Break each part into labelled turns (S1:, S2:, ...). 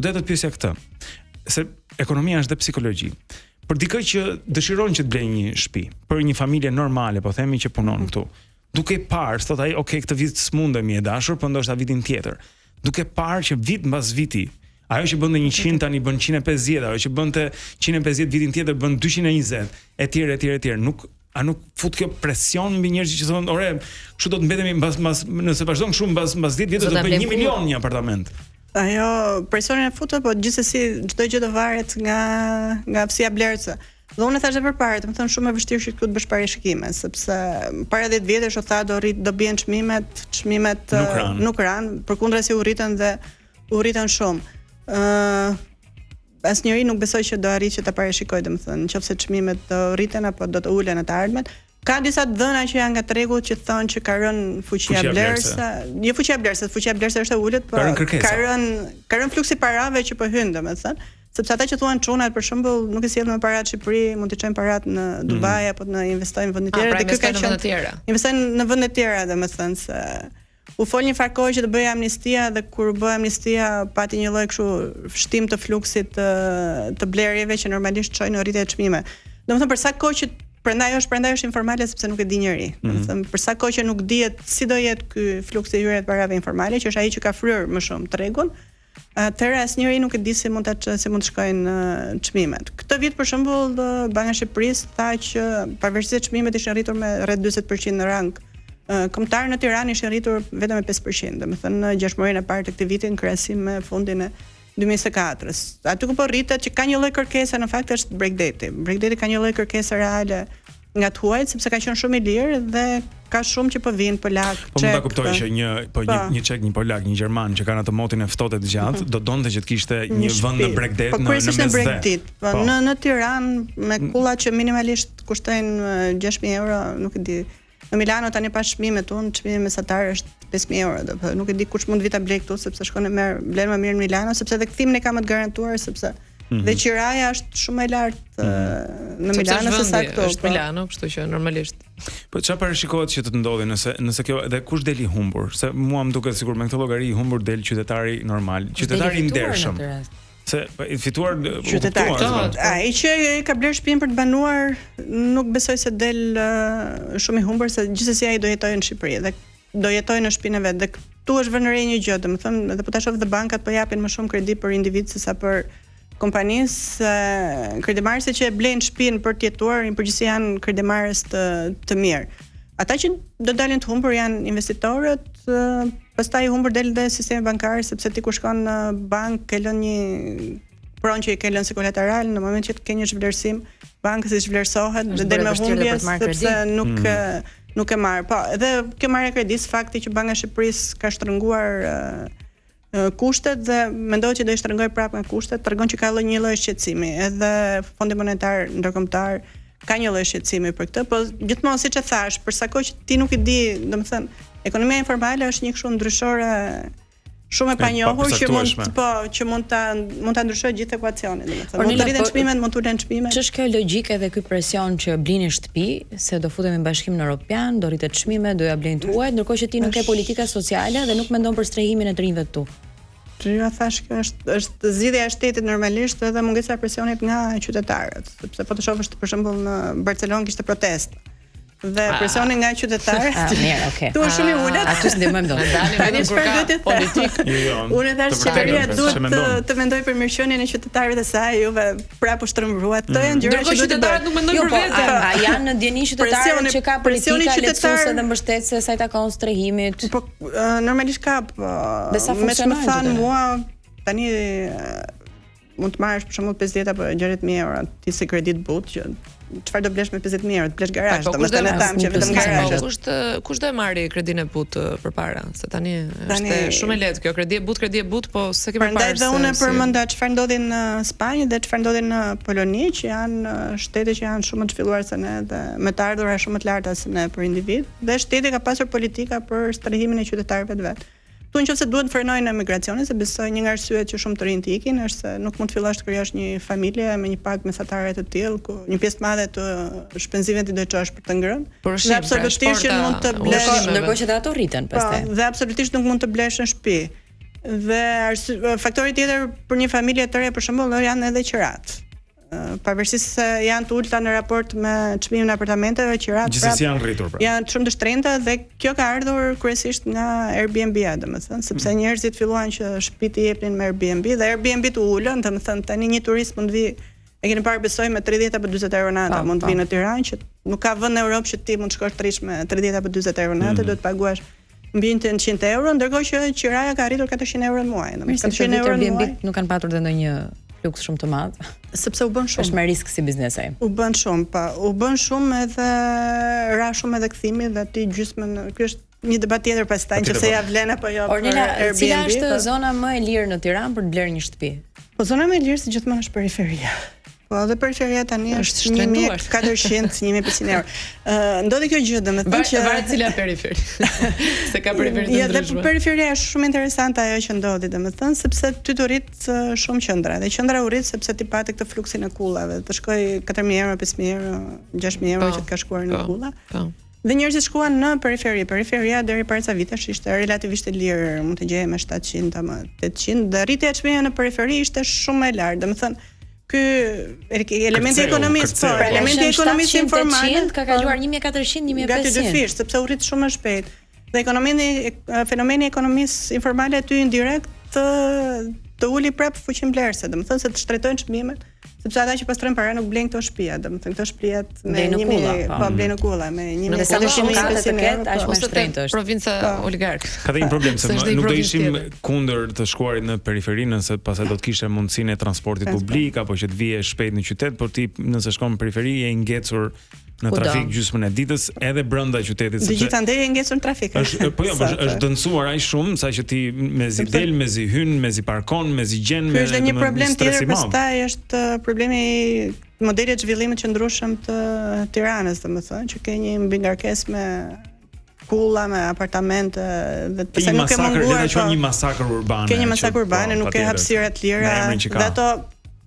S1: Po do të pyesja këtë. Se ekonomia është dhe psikologji. Për dikë që dëshiron që të blejë një shtëpi, për një familje normale, po themi që punon këtu. Duke parë, thot ai, okay, këtë vit s'mundemi e dashur, po ndoshta vitin tjetër. Duke parë që vit mbas viti, ajo që bënte 100 tani bën 150, ajo që bënte 150 vitin tjetër bën 220, etj. Nuk fut kjo presion mbi njerëzit që thonë, "Ore, kështu do të mbetemi mbas nëse vazhdon kështu mbas 10 vjetë do të bëj 1 milion një apartament."
S2: Ajo presionin e futur, po gjithsesi çdo gjë do varet nga aftësia blerëse. Dhe unë thashë përpara, do të thënë shumë e vështirë që këtu të bësh parashikime, sepse para 10 vjetësh u tha do bien çmimet nuk ran, përkundrazi u rritën shumë. Asnjëri nuk besoj që do arrijë që ta parashikojë, domethënë, nëse çmimet do rriten apo do të ulen në të ardhmen. Ka disa dhëna që janë nga tregu që thonë që ka rënë fuqia blerëse. Jo fuqia blerëse është e ulët, por ka rënë fluksi parave që po hyn, domethënë, sepse ata që thuan çunat për shembull nuk i sjellin me paratë në Shqipëri, mund të çojnë paratë në Dubai apo në investojnë në vende tjera,
S3: dhe kjo ka qenë
S2: investojnë në vende tjera, domethënë se u fol një farë kohë që të bëjë amnistia dhe kur bë amnistia pati një lloj kështu shtim të fluksit të blerjeve që normalisht çojnë në rritje të çmimeve. Domethënë për sa kohë që prandaj është informale sepse nuk e di njëri. Domethënë për sa kohë që nuk dihet si do jetë ky fluks i hyrje të parave informale, që është ai që ka fryrë më shumë tregun, atëherë asnjëri nuk e di si mund të shkojnë çmimet. Këtë vit për shembull Banka e Shqipërisë tha që pavarësisht se çmimet ishin rritur me rreth 40% në rang kombëtar, në Tiranë ishin rritur vetëm me 5%, domethënë në 6 muajin e parë të këtij viti në krahasim me fundin e 2024-s. Aty ku po rritet që ka një lloj kërkese në fakt është breakdate. Breakdate ka një lloj kërkese reale nga të huajt sepse ka qenë shumë i lirë dhe ka shumë që po vinë polak,
S1: çek. Po mund ta kuptoj që një çek, një polak, një gjerman që kanë atë motin e ftohtë të gjatë, do donte që të kishte një vend në breakdate në mes.
S2: Po në Tiranë me kulla që minimalisht kushtojnë 6.000 euro, nuk e di. Në Milano tani pas çmimet çmimi mesatar është 5.000 euro, do nuk e di kush mund të vi ta blej këtu sepse shkon blen më mirë në Milano sepse edhe kthimin e ka më të garantuar sepse dhe qiraja është shumë e lartë në Milano se sa këtu.
S3: Është Milano, kështu që normalisht.
S1: Po çfarë parashikohet që të ndodhi nëse kjo dhe kush del i humbur? Se mua më duket sikur me këtë llogari i humbur del qytetari normal, qytetari i ndershëm. Se i fituar
S2: qytetar. Ai që ka bler shtëpinë për të banuar, nuk besoj se del shumë i humbur se gjithsesi ai do jetojë në Shqipëri dhe do jetojë në shtëpinë e vet. Dhe këtu është vënë re një gjë, domethënë, edhe po ta shoh dhe bankat po japin më shumë kredi për individ sesa për kompanisë, kredimarrëse që e blejnë shtëpinë për të jetuar, në përgjithësi janë kredimarrës të mirë. Ata që do dalin të humbur janë investitorët, pastaj i humbur del dhe sistemi bankar sepse ti kur shkon në bankë ke lënë një pronë që i ke lënë si kolateral, në moment që të ke një zhvlerësim, bankës i zhvlerësohet dhe del me humbje sepse nuk e marr. Po, edhe kjo marrja e kredis, fakti që Banka e Shqipërisë ka shtrënguar kushtet dhe mendohet që do i shtrëngojë prapë nga kushtet, tregon që ka një lloj shqetësimi. Edhe Fondi Monetar Ndërkombëtar ka një lloj shqetësimi për këtë, po gjithmonë siç e thash, për sa kohë që ti nuk e di, domethënë, ekonomia informale është një kështu ndryshore shumë e panjohur që mund ta ndryshojë gjithë ekuacionin, domethënë. Mund të rriten çmimet, mund të ulen çmimet.
S4: Ç'është kjo logjika dhe ky presion që blini shtëpi, se do futemi në Bashkimin Evropian, do rritet çmimet, do ja blejnë tuaj, ndërkohë që ti nuk ke politika sociale dhe nuk mendon për strehimin e të rinjve këtu.
S2: Ja thash kjo është zgjidhja e shtetit normalisht edhe mungesa e presionit nga qytetarët, sepse po të shohësh për shembull në Barcelonë kishte protestë. Dhe presioni nga qytetarët.
S4: Mirë, okay.
S2: Tu është shumë i ulët.
S4: Aty s'ndihmojmë dot.
S3: Tani çfarë politik?
S2: Unë thash qeveria duhet të mendojë për mirëqenien e qytetarëve të saj, juve prapë shtrëmbruat. Këto janë gjëra që
S3: qytetarët nuk mendojnë për vete.
S4: A janë në dieni qytetarët që ka politika lehtësuese dhe mbështetëse sa i takon strehimit?
S2: Po normalisht ka. Me çfarë më than mua tani mund të marrësh për shembull 50 apo 60.000 euro ti si kredit but që çfarë do blesh me 50.000 euro? Të blesh garazh, domethënë tam që vetëm garazh.
S3: Kush do e marri kredinë e but përpara? Se tani është shumë e lehtë kjo kredi e but, po se kemi parë.
S2: Prandaj dhe unë përmenda çfarë ndodhi në Spanjë dhe çfarë ndodhi në Poloni, që janë shtete që janë shumë të zhvilluar se ne dhe me të ardhura shumë të larta se ne për individ, dhe shteti ka pasur politika për strehimin e qytetarëve të vet. Tu nëse duhet të frenojnë emigracionin, se besoj një nga arsyet që shumë të rinj të ikin është se nuk mund të fillosh të krijosh një familje me një pagë mesatare të tillë, ku një pjesë të madhe të shpenzimeve ti do të çosh për të ngrënë.
S3: Dhe
S2: absolutisht që mund të blesh,
S4: ndërkohë që ato rriten pastaj.
S2: Dhe absolutisht nuk mund të blesh në shtëpi. Dhe faktori tjetër për një familje të re për shembull janë edhe qirat. Pavarësisht se janë të ulta në raport me çmimin e apartamenteve, qirat
S1: gjithsesi janë rritur pra.
S2: Janë shumë të shtrenjta dhe kjo ka ardhur kryesisht nga Airbnb-a, domethënë, sepse njerëzit filluan që shtëpitë i jepnin me Airbnb dhe Airbnb të ulën, domethënë tani një turist mund vi, e keni parë besoj me 30 apo 40 euro nata mund të vinë në Tiranë, që nuk ka vend në Europë që ti mund të shkosh të rish me 30 apo 40 euro nata, duhet të paguash mbi 100 euro, ndërkohë që qiraja ka arritur 400 euro në muaj.
S4: Domethënë 400 euro në muaj nuk kanë patur ndonjë fluks shumë të madh,
S2: sepse u bën shumë.
S4: Është me risk si biznes ai.
S2: U bën shumë, pa. U bën shumë edhe ra shumë edhe kthimi dhe ti gjysmën. Ky është një debat tjetër pastaj nëse ja vlen apo jo.
S4: Ornela, cila është zona më e lirë në Tiranë për të blerë një shtëpi?
S2: Po zona më e lirë si gjithmonë është periferia. Po dhe periferia tani është 1400, 1500 euro. Ndodhi kjo gjë, domethënë që
S3: varet cila periferi. Se ka periferi të ndryshme.
S2: Dhe periferia është shumë interesante ajo që ndodhi, domethënë, sepse ty të rrit shumë qendra. Dhe qendra u rrit sepse ti pate këtë fluksin e kullave. Të shkoj 4000 euro, 5000 euro, 6000 euro që të ka shkuar në kulla. Dhe njerëzit shkuan në periferi. Periferia deri para ca vitesh ishte relativisht e lirë, mund të gjejmë 700 ama 800. Dhe rritja e çmimeve në periferi ishte shumë më e lartë, domethënë ky elementi ekonomisë, elementi ekonomisë informale
S4: ka kaluar 1400, 1500.
S2: Gati dyfish, sepse u rrit shumë më shpejt. Dhe fenomeni e ekonomisë informale aty indirekt të uli prap fuqinë blerëse, domethënë se të shtrejtojnë çmimet, sepse ata që pastrojnë para nuk blejnë këto shtëpia, domethënë këto shtëpiat me 1000, po blejnë në kulla me 1400 euro,
S3: ose te provinca oligark.
S1: Ka një problem se nuk do ishim kundër të shkuarit në periferi nëse pastaj do të kishte mundësinë e transportit publik apo që të vije shpejt në qytet, por ti nëse shkon në periferi je i ngecur në trafik gjysmën e ditës edhe brenda qytetit.
S2: Gjithandej e ngecur në trafik.
S1: Po jo, është dënsuar aq shumë sa që ti mezi del, mezi hyn, mezi parkon, mezi gjen.
S2: Ky është një problem tjetër, pastaj është problemi i modelit zhvillimit që ndryshëm të Tiranës, domethënë, që ka një mbingarkesë me kulla, me apartamente dhe pse nuk e munguar.
S1: Ka një masakër urbane.
S2: Ka një masakër urbane, nuk ka hapësira të lira. Dhe ato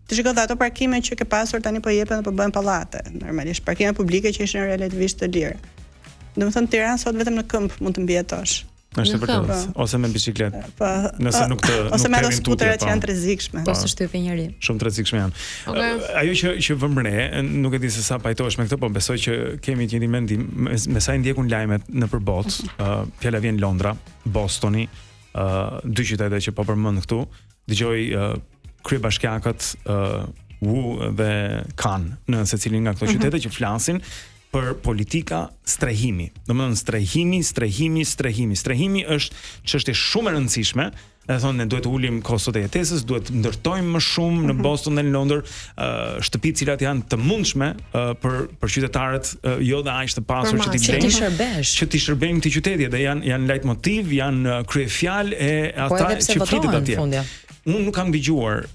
S2: ti shikoj ato parkime që ke pasur tani po jepen apo bëhen pallate. Normalisht parkime publike që ishin relativisht të lira. Domethënë Tiranë sot vetëm në këmbë mund të mbietosh.
S1: Është vërtet. Ose me biçikletë.
S2: Po.
S1: Nëse nuk të
S2: ose me skuterat që janë të rrezikshme.
S4: Ose shtypi njëri.
S1: Shumë të rrezikshme janë. Ajo që vëm re, nuk e di se sa pajtohesh me këtë, po besoj që kemi të njëjtin mendim. Me sa i ndjekun lajmet nëpër botë, fjala vjen Londra, Bostoni, dy qytete që po përmend këtu, dëgjoj kryebashkiakët Wu dhe Khan në secilin nga këto qytete që flasin për politika strehimi. Domethënë strehimi është çështje shumë e rëndësishme. E thonë ne duhet të ulim kostot e jetesës, duhet të ndërtojmë më shumë në Boston dhe në Londër shtëpi të cilat janë të mundshme për qytetarët, jo dhe aq të pasur që ti shërbejmë këtij qyteti dhe janë leitmotiv, janë kryefjalë e ata që flitet atje. Unë nuk kam dëgjuar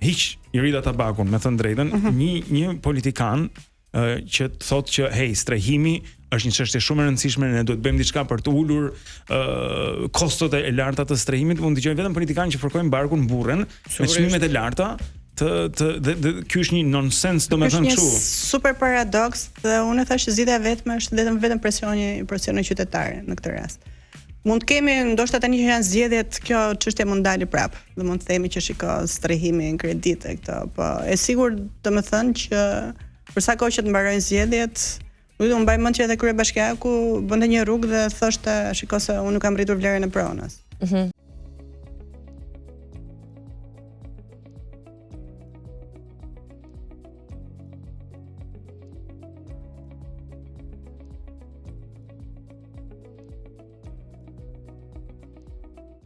S1: hiç Irida Tabakun, me thënë drejtën, një politikan që thotë që hey, strehimi është një çështje shumë e rëndësishme, ne duhet bëjmë diçka për të ulur kostot e larta të strehimit. Unë dëgjoj vetëm politikanë që fërkojnë barkun burren me çmimet e larta. Ky është një nonsens, domethënë kështu.
S2: Është super paradoks dhe unë thash që zgjidhja vetme është vetëm presioni qytetare në këtë rast. Mund të kemi ndoshta tani që janë zgjedhjet, kjo çështje mund dalë prap. Dhe mund të themi që shiko strehimi në kredite këto, po e sigurt domethënë që për sa kohë që të mbarojnë zgjedhjet, unë mbaj mend që edhe kryebashkiaku bënte një rrugë dhe thoshte, shiko se unë nuk kam rritur vlerën e pronës.